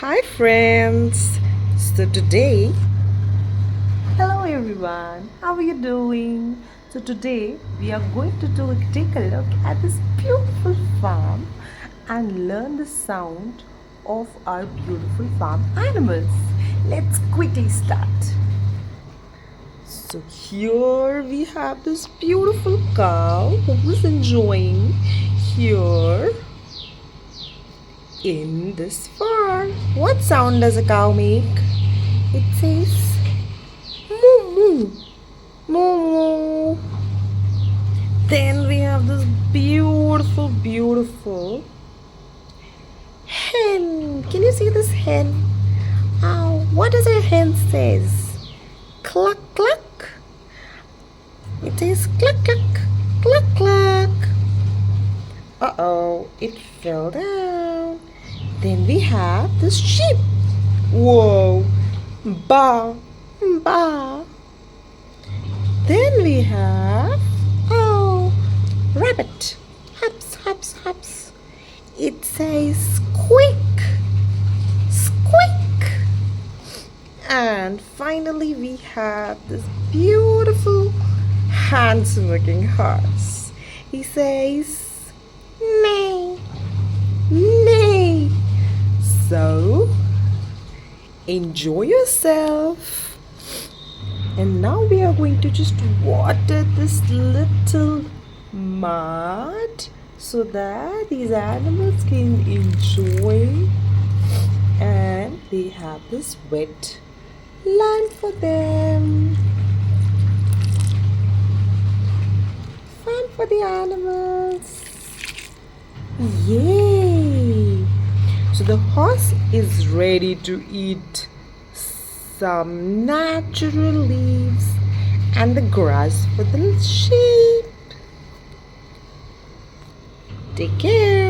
Hi friends. Today, hello everyone. How are you doing? Today we are going to take a look at this beautiful farm and learn the sound of our beautiful farm animals. Let's quickly start. Here we have this beautiful cow who is enjoying here in this farm. What sound does a cow make? It says moo moo moo moo. Then we have this beautiful hen. Can you see this hen? What does a hen says? Cluck cluck. It says cluck cluck cluck cluck. Uh-oh, it fell down. Then we have this sheep. Whoa, ba ba. Then we have rabbit. Hops hops hops. It says squeak squeak. And finally we have this beautiful handsome looking horse. He says neigh neigh. So enjoy yourself. And now we are going to just water this little mud so that these animals can enjoy and they have this wet land for them. Fun for the animals. Yay! So the horse is ready to eat some natural leaves and the grass for the sheep. Take care.